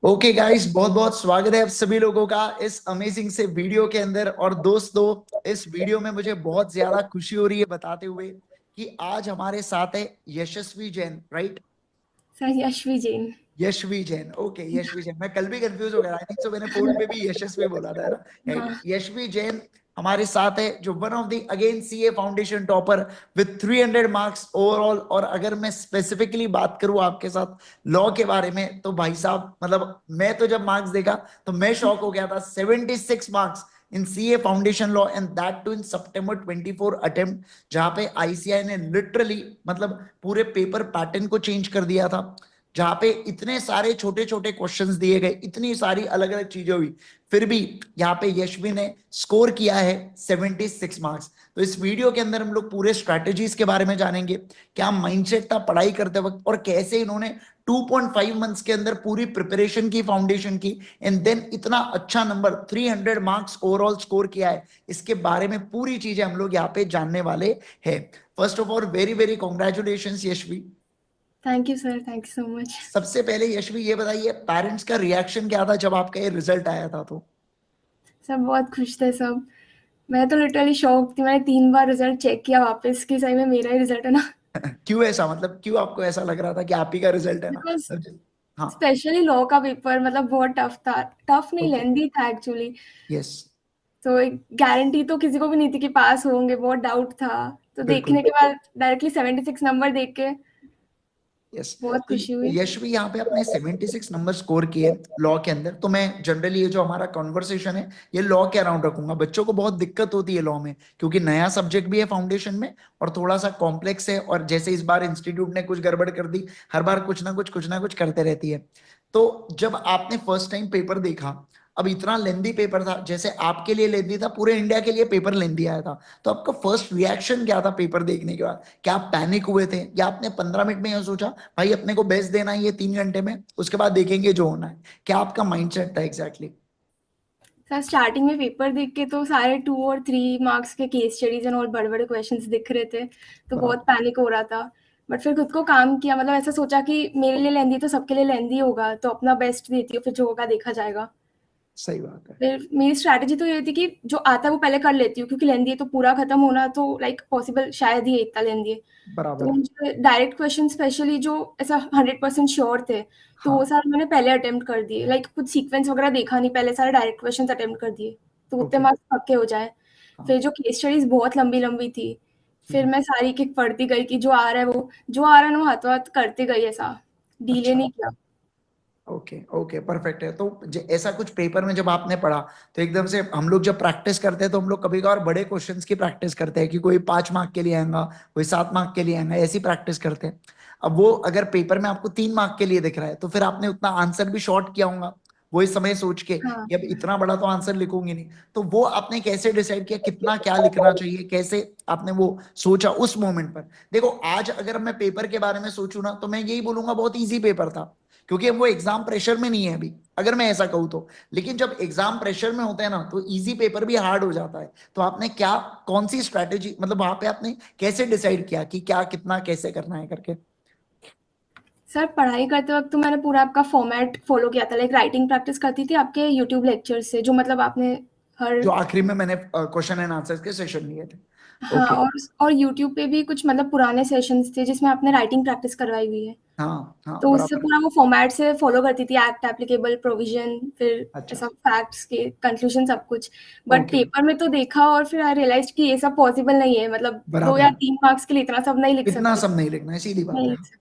Okay guys, बहुत बहुत स्वागत है आप सभी लोगों का इस अमेजिंग से वीडियो के अंदर। और दोस्तों, इस वीडियो में मुझे बहुत ज्यादा खुशी हो रही है बताते हुए कि आज हमारे साथ है Yashasvi Jain, right? Sir Yashvi Jain. Yashvi Jain, okay Yashvi Jain. मैं कल भी कंफ्यूज हो गया, आई थिंक सो मैंने फोन पे भी यशस्वी बोला था, है ना? राइट, हाँ यशवी जैन हमारे साथ है, जो one of the again CA foundation topper with 300 marks overall. और अगर मैं स्पेसिफिकली बात करूं आपके साथ लॉ के बारे में, तो भाई साहब मतलब मैं तो जब मार्क्स देखा तो मैं शॉक हो गया था। 76 marks in CA foundation law, and that too in सितंबर 24 अटेम्प्ट, जहां पे आईसीआई ने लिटरली मतलब पूरे पेपर पैटर्न को चेंज कर दिया था, जहां पे इतने सारे छोटे छोटे क्वेश्चंस दिए गए, इतनी सारी अलग अलग चीजें हुई, फिर भी यहाँ पे यशवी ने स्कोर किया है 76 मार्क्स। तो इस वीडियो के अंदर हम लोग पूरे स्ट्रैटेजीज के बारे में जानेंगे, क्या माइंडसेट था पढ़ाई करते वक्त, और कैसे इन्होंने 2.5 मंथ्स के अंदर पूरी प्रिपरेशन की, फाउंडेशन की, एंड देन इतना अच्छा नंबर 300 मार्क्स ओवरऑल स्कोर किया है। इसके बारे में पूरी चीजें हम लोग यहाँ पे जानने वाले हैं। First of all very very congratulation Yashvi. Thank you sir, thank you so much. सबसे पहले यशवी ये बताइए, पेरेंट्स का रिएक्शन क्या था जब आपका ये रिजल्ट आया था? तो सब बहुत खुश थे सब। मैं तो लिटरली शॉक थी, मैंने 3 बार रिजल्ट चेक किया वापस कि सही में मेरा ही रिजल्ट है ना। क्यों ऐसा, मतलब क्यों आपको ऐसा लग रहा था कि आप ही का रिजल्ट है ना? बिकॉज हाँ। स्पेशली लॉ का पेपर मतलब बहुत टफ था। टफ नहीं, ओके। लेंदी था एक्चुअली। यस। तो एक गारंटी तो किसी को भी नहीं थी कि पास होंगे, बहुत डाउट था। तो बिल्कुल। देखने के बाद डायरेक्टली 76 नंबर देख के यस। बहुत तो खुशी हुई। यश भी यहाँ पे अपने 76 नंबर स्कोर किए लॉ के अंदर। तो मैं जनरली ये जो हमारा कॉन्वर्सेशन है ये लॉ के अराउंड रखूंगा। बच्चों को बहुत दिक्कत होती है लॉ में, क्योंकि नया सब्जेक्ट भी है फाउंडेशन में और थोड़ा सा कॉम्प्लेक्स है, और जैसे इस बार इंस्टीट्यूट ने कुछ गड़बड़ कर दी, हर बार कुछ ना कुछ करते रहती है। तो जब आपने फर्स्ट टाइम पेपर देखा, अब इतना लेंदी पेपर था, जैसे आपके लिए लेंदी था, पूरे इंडिया के लिए पेपर लेंदी आया था, तो आपका फर्स्ट रिएक्शन क्या था पेपर देखने के बाद? क्या आप पैनिक हुए थे, या आपने 15 मिनट में यह सोचा भाई अपने को बेस्ट देना है ये 3 घंटे में, उसके बाद देखेंगे जो होना है? क्या आपका माइंडसेट था एग्जैक्टली? सर स्टार्टिंग में पेपर देख के तो सारे 2 और 3 मार्क्स के केस स्टडीज एंड और बड़े बड़े क्वेश्चंस दिख रहे थे, तो बहुत बराबर। पैनिक हो रहा था। बट फिर खुद को काम किया, मतलब ऐसा सोचा कि मेरे लिए लेंदी तो सबके लिए लेंदी होगा, तो अपना बेस्ट देती हूँ, फिर जो होगा देखा जाएगा। सही बात है। फिर मेरी स्ट्रैटेजी तो ये थी कि जो आता है वो पहले कर लेती हूँ, क्योंकि लेंदी है तो पूरा खत्म होना तो लाइक पॉसिबल शायद ही है, इतना लेंदी है। तो बराबर। मुझे डायरेक्ट क्वेश्चन स्पेशली जो ऐसा 100% श्योर थे, तो वो हाँ। सारे मैंने पहले अटेम्प्ट कर दिए। लाइक कुछ सीक्वेंस वगैरह देखा नहीं, पहले सारे डायरेक्ट क्वेश्चन अटेम्प्ट कर दिए, तो उतने ओके। मार्क्स पक्के हो जाए। हाँ। फिर जो केस स्टडीज बहुत लंबी लंबी थी, फिर हम्म। मैं सारी की पढ़ती गई कि जो आ रहा है वो, जो आ रहा है ना वो हाथों हाथ करते गई, ऐसा डीले अच्छा। नहीं किया। ओके ओके, परफेक्ट है। तो ऐसा कुछ पेपर में जब आपने पढ़ा, तो एकदम से हम लोग जब प्रैक्टिस करते हैं तो हम लोग कभी कभार बड़े क्वेश्चंस की प्रैक्टिस करते हैं कि कोई 5 मार्क के लिए आएगा, कोई 7 मार्क के लिए आएगा, ऐसी प्रैक्टिस करते हैं। अब वो अगर पेपर में आपको 3 मार्क के लिए दिख रहा है, तो फिर आपने उतना आंसर भी शॉर्ट किया होगा वही समय सोच के हाँ कि अब इतना बड़ा तो आंसर लिखूंगी नहीं। तो वो आपने कैसे डिसाइड किया कितना क्या लिखना चाहिए, कैसे आपने वो सोचा उस मोमेंट पर? देखो, आज अगर मैं पेपर के बारे में सोचूं ना, तो मैं यही बोलूंगा बहुत इजी पेपर था, क्योंकि अब वो एग्जाम प्रेशर में नहीं है अभी, अगर मैं ऐसा कहूँ तो। लेकिन जब एग्जाम प्रेशर में होता है ना, तो इजी पेपर भी हार्ड हो जाता है। तो आपने क्या, कौन सी स्ट्रैटेजी, मतलब वहां पे आपने कैसे डिसाइड किया कि क्या कितना कैसे करना है करके? सर पढ़ाई करते वक्त तो मैंने पूरा आपका फॉर्मेट फॉलो किया था। लाइक राइटिंग प्रैक्टिस करती थी आपके यूट्यूब लेक्चर से, जो मतलब आपने हर। जो आखिरी में मैंने क्वेश्चन एंड आंसर के सेशन लिए थे। हाँ, ओके। और यूट्यूब पे भी कुछ मतलब पुराने सेशंस थे जिसमें आपने राइटिंग प्रैक्टिस करवाई हुई है। हाँ हाँ, तो उससे बराबर। पूरा वो फॉर्मेट से फॉलो करती थी, एक्ट, एप्लीकेबल, प्रोविजन, फिर अच्छा। ऐसा फैक्ट्स के कंक्लूजन सब कुछ। But okay. पेपर में तो देखा और फिर आई रियलाइज कि ये सब पॉसिबल नहीं है, मतलब दो या बराबर। तीन मार्क्स के लिए इतना सब नहीं लिख इतना सकते। सब नहीं लिखना है, सीधी बात नहीं है। लिख सकते।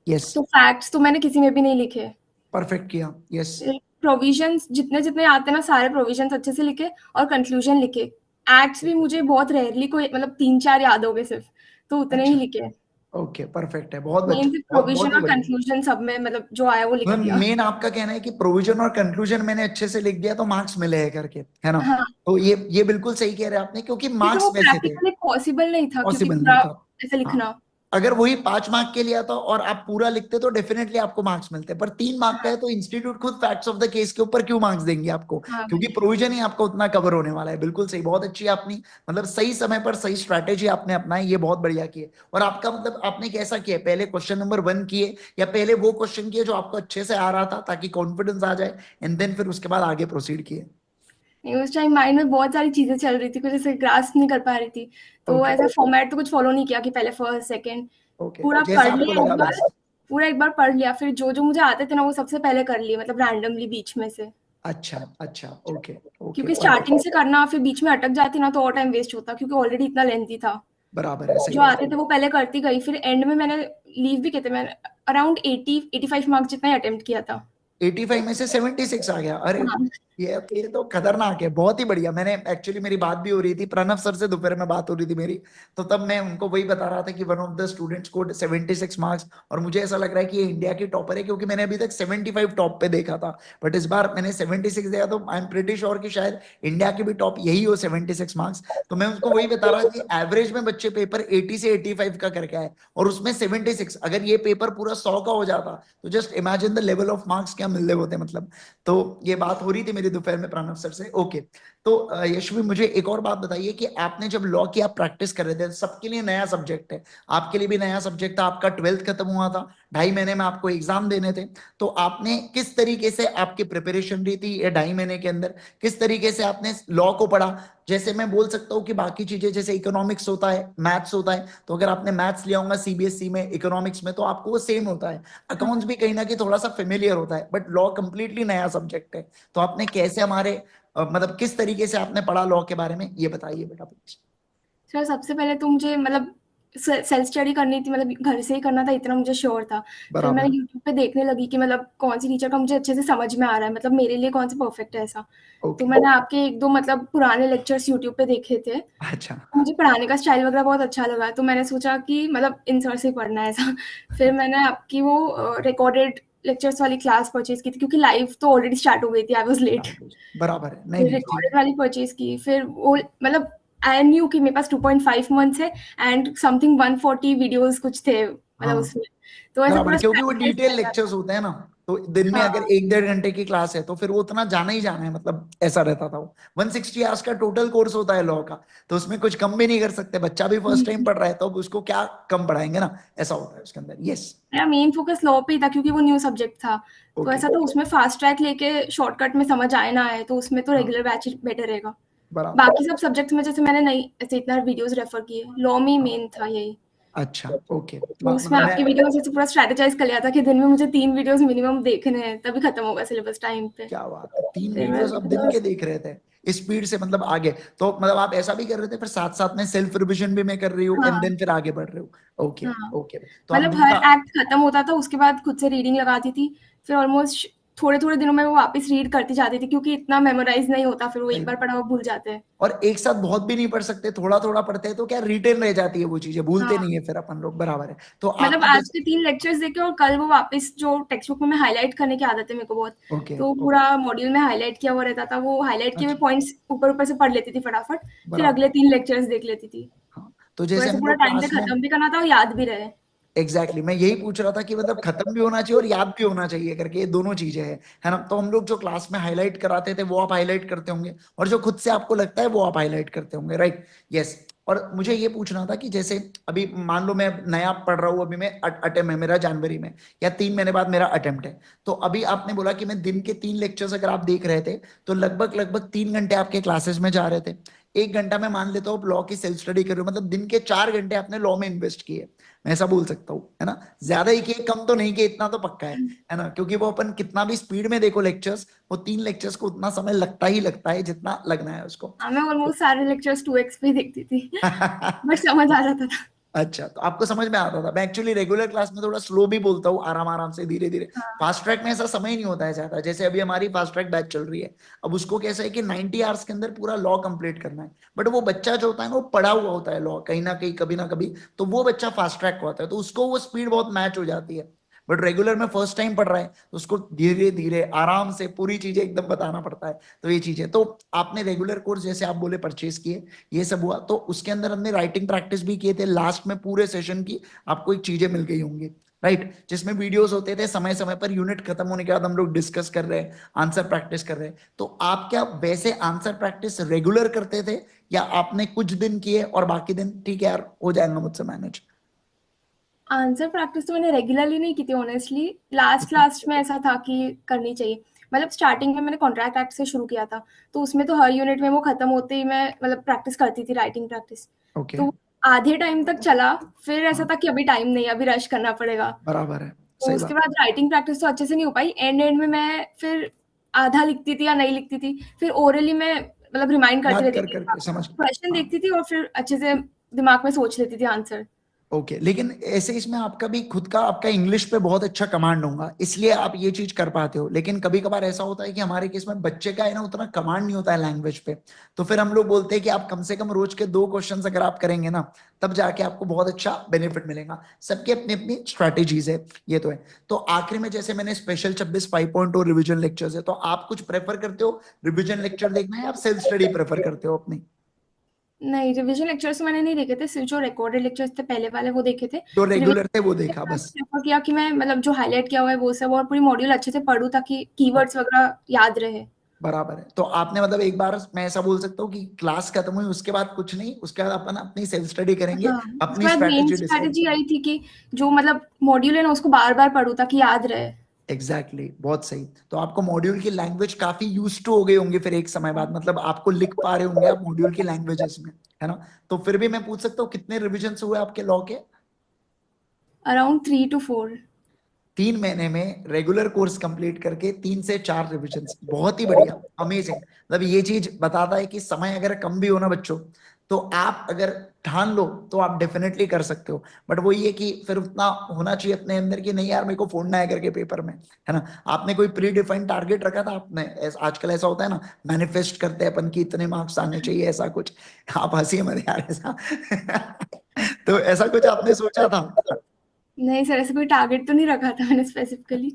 यस। तो फैक्ट्स तो मैंने किसी में भी नहीं लिखे। परफेक्ट किया। यस। प्रोविजंस जितने जितने आते हैं ना, सारे प्रोविजंस अच्छे से लिखे और कंक्लूजन लिखे। एक्ट्स भी मुझे बहुत रेयरली कोई मतलब 3-4 याद हो गए सिर्फ, तो उतने ही अच्छा। लिखे। ओके, परफेक्ट है, बहुत मेन बच्चे, सिर्फ बहुत बहुत प्रोविजन ही और बढ़िया। कंक्लूजन सब में मतलब जो आया वो लिख दिया। मेन आपका कहना है कि प्रोविजन और कंक्लूजन मैंने अच्छे से लिख दिया तो मार्क्स मिले हैं करके, है ना? हाँ, तो ये बिल्कुल सही कह रहे हैं आपने, क्योंकि क्योंकि मार्क्स वो वैसे थे। प्रैक्टिकली पॉसिबल नहीं था, क्योंकि पॉसिबल नहीं पूरा था। ऐसे हाँ। लिखना। अगर वही 5 मार्क के लिए आता और आप पूरा लिखते तो डेफिनेटली आपको मार्क्स मिलते, पर 3 मार्क का है तो इंस्टीट्यूट खुद फैक्ट्स ऑफ द केस के ऊपर क्यों मार्क्स देंगे आपको, हाँ क्योंकि प्रोविजन ही आपका उतना कवर होने वाला है। बिल्कुल सही, बहुत अच्छी आपने मतलब सही समय पर सही स्ट्रैटेजी आपने अपनाई, ये बहुत बढ़िया की है। और आपका मतलब आपने कैसा किया, पहले क्वेश्चन नंबर 1 किए या पहले वो क्वेश्चन किए जो आपको अच्छे से आ रहा था ताकि कॉन्फिडेंस आ जाए, एंड देन फिर उसके बाद आगे प्रोसीड किए? नहीं, उस टाइम माइंड में बहुत सारी चीजें चल रही थी, कुछ ऐसे ग्रास्प नहीं कर पा रही थी, तो ओके ऐसा फॉर्मेट तो कुछ फॉलो नहीं किया कि पहले फर्स्ट सेकंड, ओके, पूरा जैसा पढ़ आपको लिया लगा एक बार, वैसा। पूरा एक बार पढ़ लिया, फिर जो जो मुझे आते थे ना वो सबसे पहले कर लिए, मतलब रैंडमली बीच में से, अच्छा अच्छा, ओके ओके। क्योंकि और स्टार्टिंग से करना फिर बीच में अटक जाती ना तो और टाइम वेस्ट होता, क्योंकि ऑलरेडी इतना लेंथी था। बराबर है, सही जो बात। आते थे वो पहले करती गई, फिर एंड में मैंने लीव भी किए थे, मैंने अराउंड 80-85 मार्क्स जितना ही अटेम्प्ट किया था। 85 में से 76 आ गया, अरे हाँ। ये तो खतरनाक है, बहुत ही बढ़िया। मैंने एक्चुअली मेरी बात भी हो रही थी प्रणव सर से, दोपहर में बात हो रही थी मेरी, तो तब मैं उनको वही बता रहा था कि वन ऑफ द स्टूडेंट्स को 76 मार्क्स, और मुझे ऐसा लग रहा है कि ये इंडिया की टॉपर है, क्योंकि मैंने अभी तक 75 टॉप पे देखा था, बट इस बार मैंने 76 देखा, तो आई एम प्रिटी श्योर कि शायद इंडिया की भी टॉप यही हो 76 मार्क्स। तो मैं उसको वही बता रहा कि एवरेज में बच्चे पेपर 80 से 85 का करके आए, और उसमें 76, अगर ये पेपर पूरा 100 का हो जाता तो just imagine the level of marks क्या मिल रहे होते मतलब। तो ये बात हो रही थी मेरी दोपहर में प्रणव सर से। ओके, तो यशवी मुझे एक और बात बताइए कि आपने जब लॉ की आप प्रैक्टिस कर रहे थे, सबके लिए नया सब्जेक्ट है, आपके लिए भी नया सब्जेक्ट था, आपका 12th खत्म हुआ था, 2.5 महीने में आपको एग्जाम देने थे, तो आपने किस तरीके से आपकी प्रिपरेशन रही थी ये 2.5 महीने के अंदर, किस तरीके से आपने लॉ को पढ़ा? जैसे मैं बोल सकता हूँ कि बाकी चीजें जैसे इकोनॉमिक्स होता है, मैथ्स होता है, तो अगर आपने मैथ्स लिया होगा सीबीएसई में, इकोनॉमिक्स में, तो आपको वो सेम होता है। अकाउंट्स भी कहीं ना कहीं थोड़ा सा फेमिलियर होता है, बट लॉ कंप्लीटली नया सब्जेक्ट है। तो आपने कैसे हमारे मतलब किस तरीके से आपने पढ़ा लॉ के बारे में, ये बताइए बेटा प्लीज। सर सबसे पहले तो मुझे मतलब सेल्फ स्टडी करनी थी, मतलब घर से ही करना था, इतना मुझे श्योर था। फिर मैंने बराबर। यूट्यूब पे देखने लगी कि मतलब कौन सी टीचर का मुझे अच्छे से समझ में आ रहा है, मतलब मेरे लिए कौन सा परफेक्ट है ऐसा। तो ओके। मैंने आपके एक दो मतलब पुराने लेक्चर्स यूट्यूब पे देखे थे, अच्छा। मुझे पढ़ाने का स्टाइल वगैरह बहुत अच्छा लगा, तो मैंने सोचा कि मतलब इन सर से ही पढ़ना है ऐसा। फिर मैंने आपकी वो रिकॉर्डेड लेक्चर्स वाली क्लास परचेज की थी, क्योंकि लाइव तो ऑलरेडी स्टार्ट हो गई थी, आई वाज लेट। बराबर है, नहीं फिर नहीं ठीक। रिकॉर्डेड वाली परचेज की, फिर वो मतलब आई न्यू कि मेरे पास 2.5 मंथ्स है, एंड समथिंग 140 वीडियोस कुछ थे मतलब हाँ उसमें, तो ऐसे बराबर, पूरा क्योंकि वो स्ट्रेटेजाइज डिटेल करना लेक्चर्स था। होते हैं ना, तो दिन में अगर हाँ। 1-1.5 घंटे की क्लास है तो फिर वो उतना जाना ही जाना है, मतलब ऐसा रहता था वो। 160 आवर्स का टोटल कोर्स होता है लॉ का, तो उसमें कुछ कम भी नहीं कर सकते, बच्चा भी फर्स्ट टाइम पढ़ रहा है तो अब उसको क्या कम पढ़ाएंगे ना, ऐसा होता है उसके अंदर। यस। मेरा मेन फोकस लॉ पे ही था, क्योंकि वो न्यू सब्जेक्ट था, तो ओके। ऐसा था उसमें फास्ट ट्रैक लेके शॉर्टकट में समझ आए ना आए, तो उसमें तो हाँ रेगुलर बैच बेटर रहेगा। बराबर। बाकी सब सब्जेक्ट्स में जैसे मैंने नहीं ऐसे इतना वीडियोस रेफर किए, लॉ में ही हाँ, मेन था यही। अच्छा ओके। तो उसमें मतलब मैं आपकी वीडियोस जैसे पूरा स्ट्रेटेजाइज कर लिया था कि दिन में मुझे 3 वीडियोस मिनिमम देखने हैं, तभी खत्म होगा सिलेबस टाइम पे। क्या बात है, 3 फिर मैं वीडियोस आप दिन के देख रहे थे स्पीड से, मतलब आगे तो मतलब आप ऐसा भी कर रहे थे, फिर साथ साथ में सेल्फ रिविजन भी मैं कर रही हूँ एंड हाँ, देन फिर आगे बढ़ रहे हो? ओके हाँ। ओके। तो आप मतलब दिन हर का एक्ट खत्म होता था, उसके बाद खुद से रीडिंग लगाती थी, फिर ऑलमोस्ट थोड़े-थोड़े दिनों में वो वापस रीड करती जाती थी, क्योंकि इतना मेमोराइज़ नहीं होता, फिर वो सही एक बार बात, पढ़ा हुआ भूल जाते हैं। और एक साथ बहुत भी नहीं पढ़ सकते, थोड़ा थोड़ा पढ़ते हैं तो क्या रिटेन रह जाती है वो चीजें, भूलते हाँ, नहीं है फिर अपन लोग। बराबर है। तो मतलब आपने आज जैसे के 3 लेक्चर्स देखे और कल वो वापस जो टेक्स्ट बुक में मैं हाइलाइट करने की आदत है मेरे को बहुत, ओके तो ओके। पूरा मॉड्यूल में हाइलाइट किया हुआ रहता था, वो हाइलाइट किए हुए अच्छा। पॉइंट्स ऊपर-ऊपर से पढ़ लेती थी फटाफट, फिर बराबर। अगले 3 लेक्चर्स देख लेती थी। हाँ, तो तो जैसे ऐसे हम पूरा लोग टाइम पे क्लास में खत्म भी करना था और याद भी रहे। एग्जैक्टली मैं यही पूछ रहा था कि मतलब खत्म भी होना चाहिए और याद भी होना चाहिए करके, ये दोनों चीजें हैं, है ना? तो हम लोग जो क्लास में हाईलाइट कराते थे वो आप हाईलाइट करते होंगे, और जो खुद से आपको लगता है वो आप हाईलाइट करते होंगे, राइट? यस। और मुझे ये पूछना था कि जैसे अभी मान लो मैं नया पढ़ रहा हूँ, अभी मैं अटेम्प्ट है मेरा जनवरी में, या 3 महीने बाद मेरा अटेम्प्ट है, तो अभी आपने बोला कि मैं दिन के 3 लेक्चर्स अगर आप देख रहे थे, तो लगभग लगभग 3 घंटे आपके क्लासेस में जा रहे थे, 1 घंटा मैं मान लेता हूँ लॉ की सेल्फ स्टडी कर रहे हो, मतलब दिन के 4 घंटे आपने लॉ में इन्वेस्ट किए, मैं ऐसा बोल सकता हूँ, है ना? ज्यादा ही किए, कम तो नहीं किए, इतना तो पक्का है ना? क्योंकि वो अपन कितना भी स्पीड में देखो लेक्चर्स, वो 3 लेक्चर्स को उतना समय लगता ही लगता है जितना लगना है उसको। हाँ, मैं ऑलमोस्ट सारे लेक्चर्स 2x पे ही देखती थी, बट समझ आ जाता था। अच्छा, तो आपको समझ में आता था। मैं एक्चुअली रेगुलर क्लास में थोड़ा स्लो भी बोलता हूँ, आराम आराम से, धीरे धीरे। हाँ। फास्ट ट्रैक में ऐसा समय ही नहीं होता है ज्यादा, जैसे अभी हमारी फास्ट ट्रैक बैच चल रही है, अब उसको कैसा है कि 90 आवर्स के अंदर पूरा लॉ कंप्लीट करना है, बट वो बच्चा जो होता है ना वो पढ़ा हुआ होता है लॉ कहीं ना कहीं, कभी ना कभी, तो वो बच्चा फास्ट ट्रैक को आता है, तो उसको वो स्पीड बहुत मैच हो जाती है। बट रेगुलर में फर्स्ट टाइम पढ़ रहा है तो उसको धीरे धीरे आराम से पूरी चीजें एकदम बताना पड़ता है। तो ये चीज है। तो आपने रेगुलर कोर्स जैसे आप बोले परचेज किए, ये सब हुआ, तो उसके अंदर हमने राइटिंग प्रैक्टिस भी किए थे लास्ट में पूरे सेशन की, आपको एक चीजें मिल गई होंगी, राइट, जिसमें वीडियोस होते थे, समय समय पर यूनिट खत्म होने के बाद हम लोग डिस्कस कर रहे हैं, आंसर प्रैक्टिस कर रहे हैं। तो आप क्या वैसे आंसर प्रैक्टिस रेगुलर करते थे, या आपने कुछ दिन किए और बाकी दिन ठीक है यार हो जाएगा मुझसे मैनेज? आंसर प्रैक्टिस तो मैंने रेगुलरली नहीं की थी ऑनेस्टली, लास्ट लास्ट में ऐसा था कि करनी चाहिए। मतलब स्टार्टिंग में मैंने कॉन्ट्रैक्ट एक्ट से शुरू किया था, तो उसमें तो हर यूनिट में वो खत्म होते ही मैं मतलब प्रैक्टिस करती थी, राइटिंग प्रैक्टिस। ओके। तो आधे टाइम तक चला, फिर ऐसा हाँ, था कि अभी टाइम नहीं है, अभी रश करना पड़ेगा। बराबर है, तो सही उसके बात। बाद राइटिंग प्रैक्टिस तो अच्छे से नहीं हो पाई, एंड एंड में मैं फिर आधा लिखती थी या नहीं लिखती थी, फिर ओरली मैं मतलब रिमाइंड करती याद रहती कर थी, करके समझ। क्वेश्चन हाँ, देखती थी और फिर अच्छे से दिमाग में सोच लेती थी आंसर। ओके। लेकिन ऐसे इसमें आपका भी खुद का, आपका इंग्लिश पे बहुत अच्छा कमांड होगा, इसलिए आप ये चीज कर पाते हो। लेकिन कभी कभार ऐसा होता है कि हमारे केस में बच्चे का है ना उतना कमांड नहीं होता है लैंग्वेज पे, तो फिर हम लोग बोलते हैं कि आप कम से कम रोज के 2 क्वेश्चंस अगर आप करेंगे ना, तब जाके आपको बहुत अच्छा बेनिफिट मिलेगा। सबकी अपनी अपनी स्ट्रैटेजीज है, ये तो है। तो आखिरी में जैसे मैंने स्पेशल 26 5.0 रिविजन लेक्चर्स है, तो आप कुछ प्रेफर करते हो रिविजन लेक्चर देखना है, आप सेल्फ स्टडी प्रेफर करते हो अपनी? नहीं, रिवीजन लेक्चर्स तो मैंने नहीं देखे थे, सिर्फ जो रिकॉर्डेड लेक्चर्स थे पहले वाले वो देखे थे। जो रिवीजन रेगुलर थे वो देखा मैंने बस? प्रेफर किया कि मैं मतलब जो हाइलाइट किया हुआ है वो सब और पूरी मॉड्यूल अच्छे से पढूँ ताकि कीवर्ड्स वगैरह याद रहे। बराबर है। तो आपने मतलब एक बार मैं ऐसा बोल सकता हूँ कि क्लास खत्म हुई उसके बाद कुछ नहीं, उसके बाद अपन अपनी सेल्फ स्टडी करेंगे, हाँ, उसके अपनी बाद मेन स्ट्रेटेजी डिसाइड स्ट्रैटेजी करेंगे। यही थी कि जो मतलब मॉड्यूल है ना उसको बार-बार पढूँ ताकि याद रहे। एग्जैक्टली exactly, बहुत सही। तो आपको मॉड्यूल की लैंग्वेज काफी यूज टू हो गए होंगे फिर एक समय बाद, मतलब आपको लिख पा रहे होंगे आप मॉड्यूल की लैंग्वेजेस में, है ना? तो फिर भी मैं पूछ सकता हूँ कितने रिविजन हुए आपके लॉ के? Around 3 to 4। 3 महीने में रेगुलर कोर्स कंप्लीट करके 3 से 4 रिविजन, बहुत ही बढ़िया, अमेजिंग। मतलब ये चीज बताता है कि समय अगर कम भी हो ना बच्चों, तो आप अगर ठान लो तो आप डेफिनेटली कर सकते हो। बट वो ये कि फिर उतना होना चाहिए अपने अंदर कि नहीं यार मेरे को फोड़ना है करके पेपर में, है ना? आपने कोई प्री डिफाइंड टारगेट रखा था आपने? आजकल ऐसा होता है ना, मैनिफेस्ट करते हैं अपन की इतने मार्क्स आने चाहिए, ऐसा कुछ? आप हंसी मत यार ऐसा। तो ऐसा कुछ आपने सोचा था? नहीं सर, ऐसा कोई टारगेट तो नहीं रखा था मैंने स्पेसिफिकली।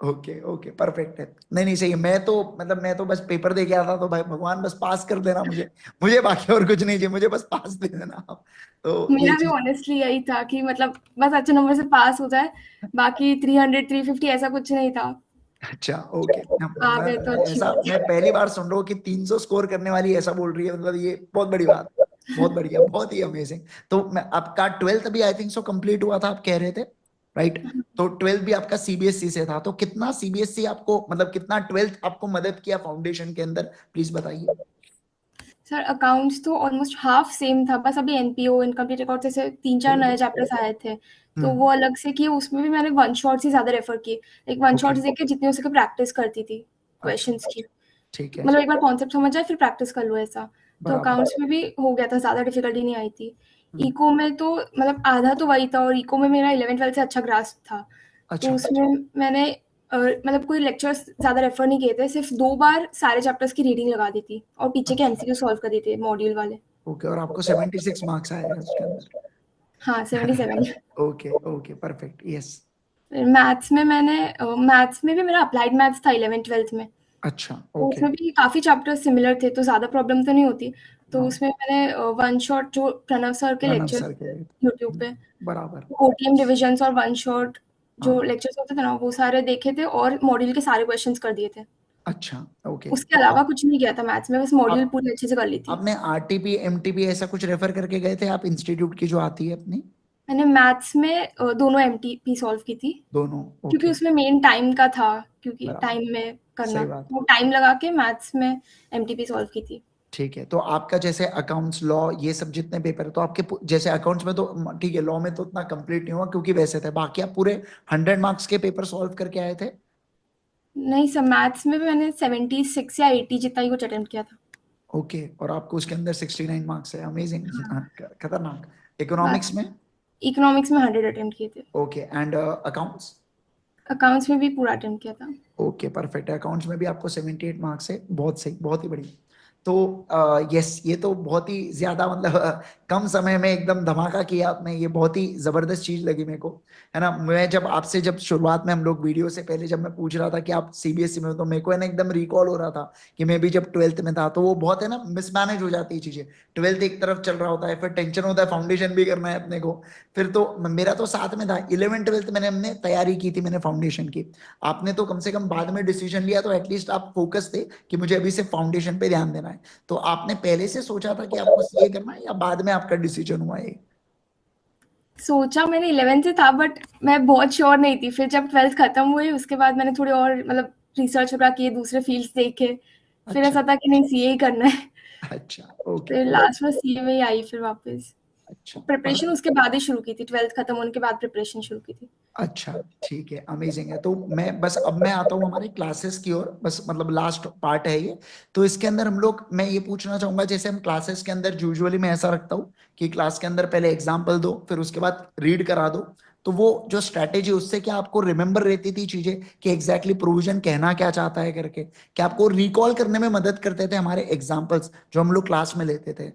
ओके ओके, परफेक्ट है। नहीं नहीं, सही है। मैं तो मतलब मैं तो बस पेपर दे के आता, तो भाई भगवान बस पास कर देना मुझे, मुझे बाकी और कुछ नहीं चाहिए, मुझे बस पास दे देना आप। तो ये मेरा भी चीज। ऑनेस्टली यही था कि मतलब बस अच्छे नंबर से पास हो जाए, बाकी 300 350 ऐसा कुछ नहीं था। अच्छा ओके। आ गए तो अच्छी ऐसा बात मैं पहली बार सुन रहा हूँ कि 300 स्कोर करने वाली ऐसा बोल रही है, मतलब ये बहुत बड़ी बात, बहुत बढ़िया, बहुत ही अमेजिंग। तो मैं आपका 12th अभी आई थिंक सो कंप्लीट हुआ था, आप कह रहे थे, राइट? है। तो 12th भी आपका सीबीएसई से था, तो कितना सीबीएसई आपको, मतलब कितना 12th आपको मदद किया फाउंडेशन के अंदर, प्लीज बताइए। सर अकाउंट्स तो ऑलमोस्ट हाफ सेम था, बस अभी एनपीओ इनकम्प्लीट रिकॉर्ड जैसे 3-4 नए चैप्टर्स आए थे, तो वो हम्म। अलग से किए, उसमें भी मैंने वन शॉट्स ही ज़्यादा रेफर किए। Like one okay. शॉट्स देख के जितनी हो सके प्रैक्टिस करती थी अच्छा, क्वेश्चंस की। ठीक है। मतलब एक बार कॉन्सेप्ट समझ जाए फिर प्रैक्टिस कर लो ऐसा। तो बराबर। अकाउंट्स में भी हो गया था, ज़्यादा डिफिकल्टी नहीं आई थी। हम्म। इको में तो मतलब आधा तो वही था, और इको में मेरा 11th-12th से अच्छा ग्रास्प था। तो अच्छा। उसमें मैंने मतलब कोई लेक्चर्स ज़्यादा रेफर नहीं किए थे, सिर्फ 2 बार सारे चैप्टर्स की रीडिंग लगा दी थी और पीछे के अच्छा। एमसीक्यू सॉल्व कर दिए थे मॉड्यूल वाले। ओके, और आपको 76 मार्क्स आए हैं उसके अंदर? हाँ, 77। Okay okay, perfect, yes. फिर मैथ्स में भी मेरा अप्लाइड मैथ्स था 11th-12th में। अच्छा तो ओके। उसमें भी काफ़ी चैप्टर्स सिमिलर थे, तो ज़्यादा प्रॉब्लम तो नहीं होती। तो हाँ, उसमें मैंने वन शॉट जो प्रणव सर के प्रणव लेक्चर्स सर के। थे यूट्यूब पे, बराबर। ओटीएम डिविजन्स और वन शॉट जो हाँ। लेक्चर्स होते थे ना, वो सारे देखे थे और मॉड्यूल के सारे क्वेश्चंस कर दिए थे। अच्छा ओके। उसके तो अलावा कुछ नहीं किया था मैथ्स में, बस मॉड्यूल आप पूरी अच्छे से कर ली थी। आपने आरटीपी एमटीपी ऐसा कुछ रेफर करके गए थे आप इंस्टीट्यूट की जो आती है अपनी? मैंने मैथ्स में दोनों एमटीपी सॉल्व की थी, दोनों? क्योंकि ओके। उसमें मेन टाइम का था, क्योंकि बराबर, टाइम में करना, सही बात। तो टाइम लगा के मैथ्स में एमटीपी सॉल्व की थी। ठीक है। तो आपका जैसे अकाउंट्स लॉ ये सब जितने पेपर है, तो आपके जैसे अकाउंट्स में तो ठीक है, लॉ में तो उतना कंप्लीट नहीं हुआ क्योंकि वैसे थे, बाकी आप पूरे 100 मार्क्स के पेपर सॉल्व करके आए थे? नहीं सर, मैथ्स में भी मैंने 76 या 80 जितना ही कुछ अटेम्प्ट किया था। ओके, और आपको उसके अंदर 69 मार्क्स है, अमेजिंग। हाँ, खतरनाक। इकोनॉमिक्स बाकी में? इकोनॉमिक्स में 100 अटेम्प्ट किए थे। Okay, and accounts? अकाउंट्स में भी पूरा अटेम्प्ट किया था। Okay, perfect. अकाउंट्स में भी आपको 78 मार्क्स है, बहुत सही, बहुत ही बढ़िया। तो यस, ये तो बहुत ही ज्यादा मतलब कम समय में एकदम धमाका किया आपने, ये बहुत ही जबरदस्त चीज लगी मेरे को, है ना। मैं जब आपसे, जब शुरुआत में हम लोग वीडियो से पहले जब मैं पूछ रहा था कि आप सीबीएसई में हो, तो मेरे को है ना एकदम रिकॉल हो रहा था कि मैं भी जब 12th में था, तो वो बहुत है ना मिसमैनेज हो जाती है चीजें। 12th एक तरफ चल रहा होता है, फिर टेंशन होता है, फाउंडेशन भी करना है अपने को, फिर तो मेरा तो साथ में था। 11 12th मैंने हमने तैयारी की थी, मैंने फाउंडेशन की। आपने तो कम से कम बाद में डिसीजन लिया, तो एटलीस्ट आप फोकस थे कि मुझे अभी से फाउंडेशन पे ध्यान देना है। तो आपने पहले से सोचा था कि आपको सीए करना है, या बाद में आपका डिसीजन हुआ है? सोचा मैंने 11th से था, बट मैं बहुत श्योर नहीं थी। फिर जब 12th खत्म हुई उसके बाद मैंने थोड़ी और मतलब रिसर्च वगैरह किए, दूसरे फील्ड्स देखे, फिर अच्छा ऐसा था कि नहीं सीए ही करना है। अच्छा, ओके फिर ओके। लास्ट में सीए में ही आई फिर वापस। अच्छा प्रिपरेशन उसके बाद ही शुरू की थी, 12th खत्म होने के बाद प्रिपरेशन शुरू की थी। अच्छा, ठीक है, अमेजिंग है। तो मैं बस अब मैं आता हूँ हमारे क्लासेस की ओर, बस मतलब लास्ट पार्ट है ये। तो इसके अंदर हम लोग, मैं ये पूछना चाहूंगा, जैसे हम क्लासेस के अंदर यूजुअली मैं ऐसा रखता हूँ कि क्लास के अंदर पहले एग्जाम्पल दो, फिर उसके बाद रीड करा दो। तो वो जो स्ट्रैटेजी, उससे क्या आपको रिमेम्बर रहती थी चीजें कि एग्जैक्टली प्रोविजन कहना क्या चाहता है करके, क्या आपको रिकॉल करने में मदद करते थे हमारे एग्जाम्पल्स जो हम लोग क्लास में लेते थे?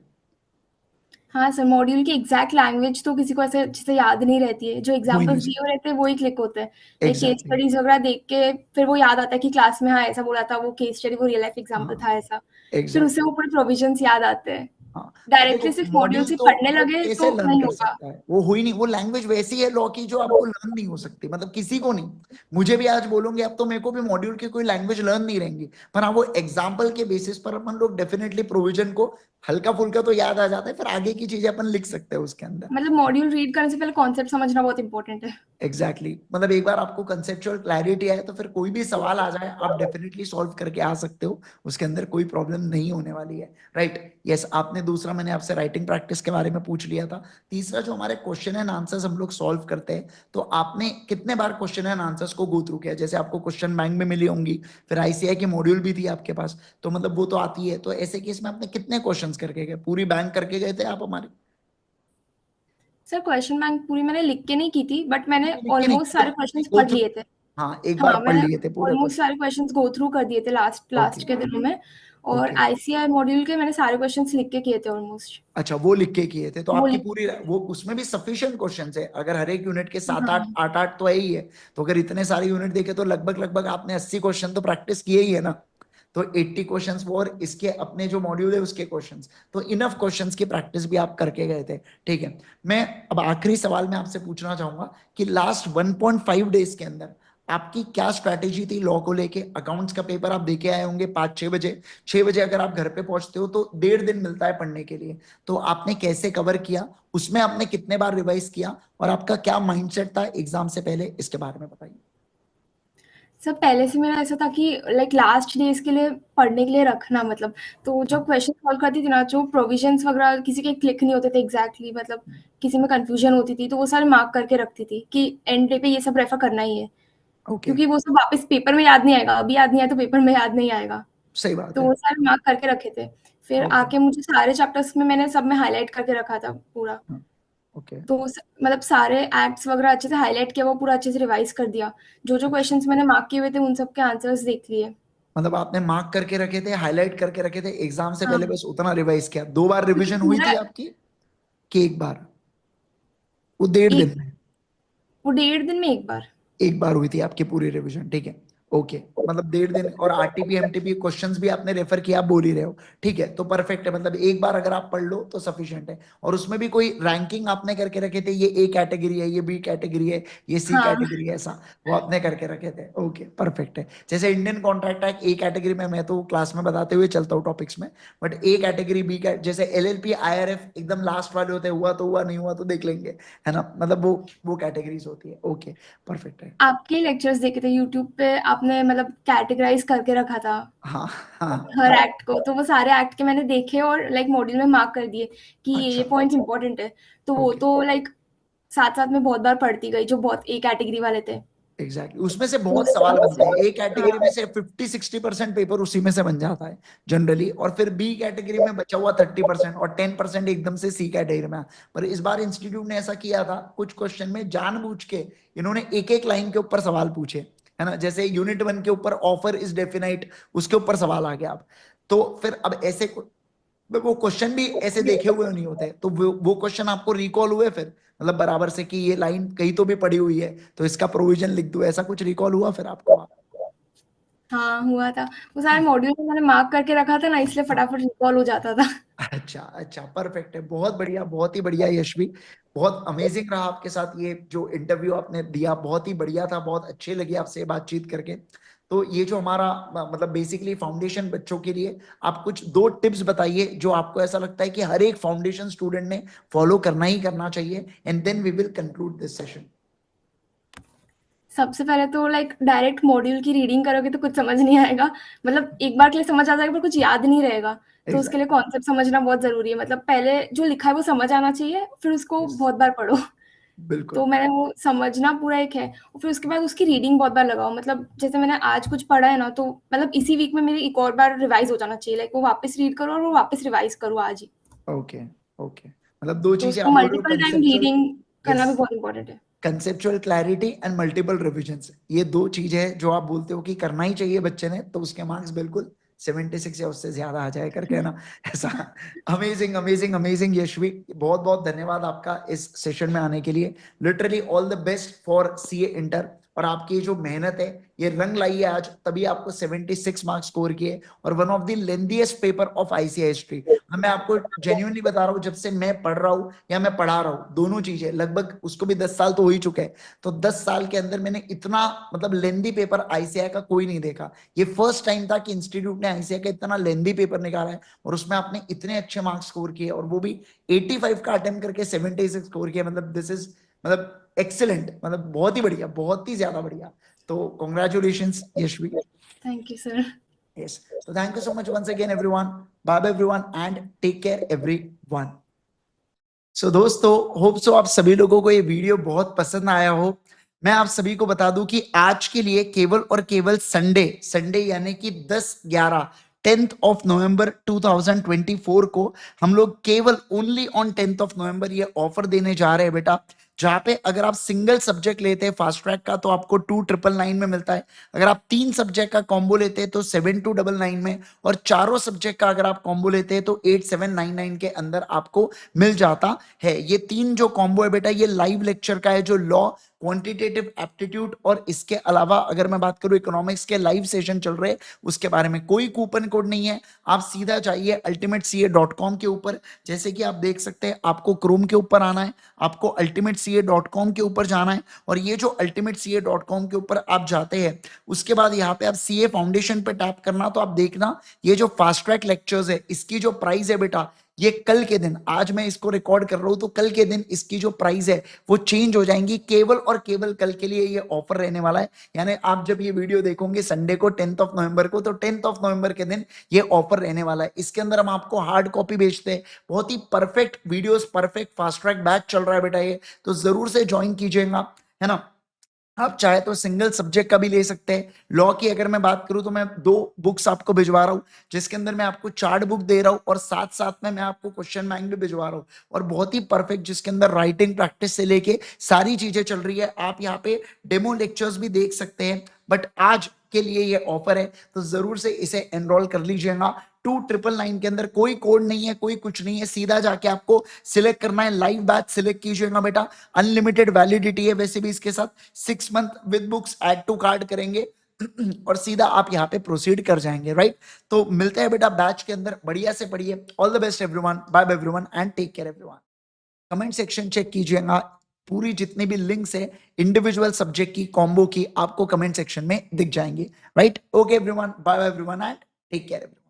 हाँ सर, मॉड्यूल की एग्जैक्ट लैंग्वेज तो किसी को ऐसे अच्छे से याद नहीं रहती है, जो वो ही नहीं एग्जांपल्स दिए सकते। हुए रहते हैं वो ही क्लिक होते हैं। Like case exactly. स्टडीज वगैरह देख के फिर वो याद आता है कि क्लास में हाँ ऐसा बोला था, वो केस स्टडी वो रियल लाइफ एग्जांपल हाँ, था ऐसा। फिर उससे एग्जैक्टली। वो पूरे प्रोविजंस याद आते हैं। हाँ, अब देखो डायरेक्टली सिर्फ मॉड्यूल मॉड्यूल से तो पढ़ने वो लगे कैसे तो लर्न नहीं कर होगा। सकता है, वो हो ही नहीं। वो लैंग्वेज वैसी है लॉ की जो आपको लर्न नहीं हो सकती, मतलब किसी को नहीं। मुझे भी आज बोलोगे अब, तो मेरे को भी मॉड्यूल की कोई लैंग्वेज लर्न नहीं रहेंगी। पर हाँ, वो एग्जाम्पल के बेसिस पर अपन लोग डेफिनेटली प्रोविजन को हल्का फुल्का तो याद आ जाता है, फिर आगे की चीजें अपन लिख सकते हैं उसके अंदर। मतलब मॉड्यूल रीड करने से पहले कॉन्सेप्ट समझना बहुत इंपॉर्टेंट है। Exactly exactly. मतलब एक बार आपको कंसेप्चुअल क्लैरिटी आए, तो फिर कोई भी सवाल आ जाए आप डेफिनेटली सॉल्व करके आ सकते हो, उसके अंदर कोई प्रॉब्लम नहीं होने वाली है। Right, yes. आपने दूसरा, मैंने आपसे राइटिंग प्रैक्टिस के बारे में पूछ लिया था। तीसरा, जो हमारे क्वेश्चन एंड आंसर्स हम लोग सॉल्व करते हैं, तो आपने कितने बार क्वेश्चन एंड आंसर्स को गो थ्रू किया? जैसे आपको क्वेश्चन बैंक में मिली होंगी, फिर आईसीआई की मॉड्यूल भी थी आपके पास, तो मतलब वो तो आती है। तो ऐसे केस में आपने कितने क्वेश्चंस करके गए? पूरी बैंक करके गए थे आप हमारे? सर क्वेश्चन बैंक पूरी मैंने लिख के नहीं की थी, बट मैंने लिख के नहीं ऑलमोस्ट किए सारे थे, क्वेश्चंस गो पढ़ थ्रू। लिए थे। हाँ, एक बार हाँ, पढ़ मैंने लिए थे पूरे ऑलमोस्ट क्वेश्चन। सारे क्वेश्चंस गो थ्रू कर दिए थे लास्ट ओके लास्ट के दिनों में। और ओके। आईसीआई मॉड्यूल के मैंने सारे क्वेश्चंस लिख के किए थे ऑलमोस्ट। अच्छा, वो लिख के किए थे तो वो आपकी लिख पूरी, वो उसमें भी सफिशिएंट क्वेश्चंस है? अगर हर एक यूनिट के सात आठ हाँ, आठ आठ तो है ही है, तो अगर इतने सारे यूनिट देखे तो लगभग लगभग आपने 80 क्वेश्चन तो प्रैक्टिस किए ही है ना। तो 80 क्वेश्चंस वो, और इसके अपने जो मॉड्यूल है उसके क्वेश्चंस, तो इनफ क्वेश्चंस की प्रैक्टिस भी आप करके गए थे। ठीक है। मैं अब आखिरी सवाल मैं आपसे पूछना चाहूंगा कि लास्ट 1.5 डेज के अंदर आपकी क्या स्ट्रैटेजी थी लॉ को लेके? अकाउंट्स का पेपर आप देके आए होंगे 5 6 बजे। 6 बजे अगर आप घर पे पहुंचते हो तो 1.5 दिन मिलता है पढ़ने के लिए। तो आपने कैसे कवर किया, उसमें आपने कितने बार रिवाइज किया, और आपका क्या माइंडसेट था एग्जाम से पहले, इसके बारे में बताइए। सब पहले से मेरा ऐसा था कि लाइक लास्ट डेज के लिए पढ़ने के लिए रखना, मतलब तो जो हाँ। क्वेश्चन सॉल्व करती थी ना, जो प्रोविजंस वगैरह किसी के क्लिक नहीं होते थे एग्जैक्टली, मतलब किसी में कंफ्यूजन होती थी तो वो सारे मार्क करके रखती थी कि एंड डे पे ये सब रेफर करना ही है। ओके। क्योंकि वो सब वापस पेपर में याद नहीं आएगा, अभी याद नहीं आया तो पेपर में याद नहीं आएगा। सही बात तो है। वो सारे मार्क करके रखे थे। फिर ओके। आके मुझे सारे चैप्टर्स में मैंने सब में हाइलाइट करके रखा था पूरा। हाँ, ओके। तो मतलब सारे एक्ट्स वगैरह अच्छे से हाइलाइट किया, वो पूरा अच्छे से रिवाइज कर दिया। जो जो अच्छा, क्वेश्चंस मैंने मार्क किए हुए थे उन सब के आंसर्स देख लिए। मतलब आपने मार्क करके रखे थे, हाईलाइट करके रखे थे, एग्जाम से पहले हाँ, बस उतना रिवाइज किया? 2 बार क्योंकि रिवीजन हुई पूरा थी आपकी कि एक बार? वो 1.5 दिन एक में? वो 1.5 दिन में एक बार। एक बार हुई थी आपकी पूरी रिवीजन, ठीक है। ओके, मतलब 1.5 दिन, और आरटीपी एमटीपी क्वेश्चंस भी आपने रेफर किया, आप बोल ही रहे हो। ठीक है, तो परफेक्ट है, मतलब एक बार अगर आप पढ़ लो तो सफिशिएंट है। और उसमें भी कोई रैंकिंग आपने करके रखे थे, ये ए कैटेगरी है, ये बी कैटेगरी है, ये सी हाँ, कैटेगरी है, ऐसा वो आपने करके रखे थे? ओके, परफेक्ट है। जैसे Indian contract act A category में, मैं तो क्लास में बताते हुए चलता हूँ टॉपिक्स में, बट ए कैटेगरी बी जैसे एलएलपी आईआरएफ एकदम लास्ट वाले होते हैं, हुआ तो हुआ, नहीं हुआ तो देख लेंगे, है ना। मतलब वो कैटेगरीज होती है। ओके, परफेक्ट है। आपके लेक्चर्स देखे थे यूट्यूब पे, आपने मतलब कैटेगराइज करके रखा था हाँ हाँ हर हाँ। एक्ट को, तो वो सारे एक्ट के मैंने देखे और लाइक मॉड्यूल में मार्क कर दिए कि ये अच्छा, पॉइंट्स इंपॉर्टेंट है। तो वो ओके। तो लाइक साथ साथ में बहुत बार पढ़ती गई, जो बहुत ए कैटेगरी वाले थे। एग्जैक्टली, उसमें से तो बहुत सवाल बनते हैं। ए कैटेगरी में हाँ, से 50 60% पेपर उसी में से बन जाता है जनरली, और फिर बी कैटेगरी में बचा हुआ 30% और 10% एकदम से सी कैटेगरी में। पर इस बार इंस्टीट्यूट ने ऐसा किया था, कुछ क्वेश्चन में जानबूझ के इन्होंने एक एक लाइन के ऊपर सवाल पूछे, है ना। जैसे यूनिट 1 के ऊपर ऑफर इज डेफिनाइट, उसके ऊपर सवाल आ गया। तो फिर अब ऐसे वो क्वेश्चन भी ऐसे देखे हुए नहीं होते, तो वो क्वेश्चन आपको रिकॉल हुए फिर, मतलब बराबर से कि ये लाइन कहीं तो भी पड़ी हुई है तो इसका प्रोविजन लिख दो, ऐसा कुछ रिकॉल हुआ फिर आपको? हाँ, हुआ था। वो सारे मॉड्यूल मैंने मार्क करके रखा था ना, इसलिए फटाफट रिकॉल हो जाता था। अच्छा अच्छा, परफेक्ट है, बहुत बढ़िया, बहुत ही बढ़िया यशवी, बहुत अमेजिंग रहा आपके साथ ये जो इंटरव्यू आपने दिया, बहुत ही बढ़िया था, बहुत अच्छी लगी आपसे बातचीत करके। तो ये जो हमारा मतलब बेसिकली फाउंडेशन बच्चों के लिए, आप कुछ 2 टिप्स बताइए जो आपको ऐसा लगता है कि हर एक फाउंडेशन स्टूडेंट ने फॉलो करना ही करना चाहिए, and then we will conclude this session. सबसे पहले तो लाइक डायरेक्ट मॉड्यूल की रीडिंग करोगे तो कुछ समझ नहीं आएगा। मतलब एक बार के लिए समझ आ जाएगा पर कुछ याद नहीं रहेगा। तो उसके लिए एग्जैक्टली। कॉन्सेप्ट समझना बहुत ज़रूरी है। मतलब पहले जो लिखा है वो समझ आना चाहिए, फिर उसको यस, बहुत बार पढ़ो। बिल्कुल। तो मैंने वो समझना पूरा एक है और फिर उसके बाद उसकी रीडिंग बहुत बार लगाओ। मतलब जैसे मैंने आज कुछ पढ़ा है ना, तो मतलब इसी वीक में मेरी एक और बार रिवाइज़ हो जाना चाहिए। लाइक वो वापस रीड करो और वो वापस रिवाइज़ करो आज ही। ओके ओके, मतलब 2 तो चीजें उसको आप बोल रहे हो, मल्टीपल टाइम कंसेप्चुअल। रीडिंग करना यस, भी बहुत इम्पोर्टेंट है। Conceptual clarity and multiple revisions, ये 2 चीजें हैं जो आप बोलते हो कि करना ही चाहिए बच्चे ने, तो उसके मार्क्स बिल्कुल 76 या उससे ज्यादा आ जाए करके, है ना? ऐसा। अमेजिंग अमेजिंग अमेजिंग यशवी, बहुत बहुत धन्यवाद आपका इस सेशन में आने के लिए। Literally all the best for CA inter, और आपकी जो मेहनत है ये रंग लाई है आज, तभी आपको 76 मार्क्स स्कोर किए, और one of the lengthiest paper of ICI history. मैं आपको जेन्युइनली बता रहा हूँ, जब से मैं पढ़ रहा हूँ या मैं पढ़ा रहा हूँ, दोनों चीजें लगभग, उसको भी 10 साल तो हो ही चुके हैं, तो 10 साल के अंदर मैंने इतना मतलब लेंदी पेपर आईसीआई का कोई नहीं देखा। ये फर्स्ट टाइम था कि इंस्टीट्यूट ने आईसीआई का इतना लेंदी पेपर निकाला है, और उसमें आपने इतने अच्छे मार्क्स स्कोर किए, और वो भी 85 का अटेम्प्ट करके 76 स्कोर किया, मतलब दिस इज मतलब एक्सीलेंट, मतलब बहुत ही बढ़िया, बहुत ही ज्यादा बढ़िया। तो congratulations Yashvi. Thank you sir. Yes. So thank you so much once again, everyone. Bye bye, everyone, and take care, everyone. सो दोस्तों, होप सो आप सभी लोगों को ये वीडियो बहुत पसंद आया हो। मैं आप सभी को बता दूं कि आज के लिए केवल और केवल संडे संडे यानी कि 10/11 10th ऑफ नवंबर 2024 को हम लोग केवल only on 10th of November ये ऑफर देने जा रहे हैं बेटा, जहां पे अगर आप सिंगल सब्जेक्ट लेते हैं फास्ट ट्रैक का तो आपको 2999 में मिलता है। अगर आप 3 सब्जेक्ट का कॉम्बो लेते हैं तो 7299 में, और चारों सब्जेक्ट का अगर आप कॉम्बो लेते हैं तो 8799 के अंदर आपको मिल जाता है। ये 3 जो कॉम्बो है बेटा, ये लाइव लेक्चर का है, जो लॉ, क्वांटिटेटिव एप्टीट्यूड, और इसके अलावा अगर मैं बात करूं इकोनॉमिक्स के लाइव सेशन चल रहे हैं उसके बारे में। कोई कूपन कोड नहीं है, आप सीधा जाइए ultimatecA.com के ऊपर। जैसे कि आप देख सकते हैं, आपको क्रोम के ऊपर आना है, आपको ultimatecA.com के ऊपर जाना है, और ये जो ultimatecA.com के ऊपर आप जाते हैं, उसके बाद यहाँ पे आप सीए फाउंडेशन पे टैप करना, तो आप देखना ये जो फास्ट ट्रैक लेक्चर्स है इसकी जो प्राइस है बेटा, ये कल के दिन, आज मैं इसको रिकॉर्ड कर रहा हूं तो कल के दिन इसकी जो प्राइस है वो चेंज हो जाएंगी। केवल और केवल कल के लिए ये ऑफर रहने वाला है, यानी आप जब ये वीडियो देखोगे संडे को 10th ऑफ नवंबर को, तो 10th ऑफ नवंबर के दिन ये ऑफर रहने वाला है। इसके अंदर हम आपको हार्ड कॉपी बेचते हैं, बहुत ही perfect videos, perfect fast track batch चल रहा है बेटा ये, तो जरूर से ज्वाइन कीजिएगा, है ना? आप चाहे तो सिंगल सब्जेक्ट का भी ले सकते हैं। लॉ की अगर मैं बात करूं तो मैं 2 बुक्स आपको भिजवा रहा हूं, जिसके अंदर मैं आपको चार्ट बुक दे रहा हूं, और साथ साथ में मैं आपको क्वेश्चन बैंक भी भिजवा रहा हूं, और बहुत ही परफेक्ट, जिसके अंदर राइटिंग प्रैक्टिस से लेके सारी चीजें चल रही है। आप यहाँ पे डेमो लेक्चर्स भी देख सकते हैं, बट आज के लिए ये ऑफर है, तो जरूर से इसे एनरोल कर लीजिएगा। 2999 के अंदर कोई कोड नहीं है, कोई कुछ नहीं है, सीधा जाके आपको सिलेक्ट करना है, लाइव बैच सिलेक्ट कीजिएगा बेटा। अनलिमिटेड वैलिडिटी है वैसे भी इसके साथ, 6 month with books add to cart करेंगे और सीधा आप यहाँ पे प्रोसीड कर जाएंगे, राइट? तो मिलते हैं बेटा बैच के अंदर, बढ़िया से पढ़िए। All the best everyone, bye bye everyone, and take care everyone. Comment section check कीजिएगा, पूरी जितनी भी लिंक्स है इंडिविजुअल सब्जेक्ट की, कॉम्बो की, आपको कमेंट सेक्शन में दिख जाएंगे, right? Okay everyone, bye bye everyone, and take care everyone.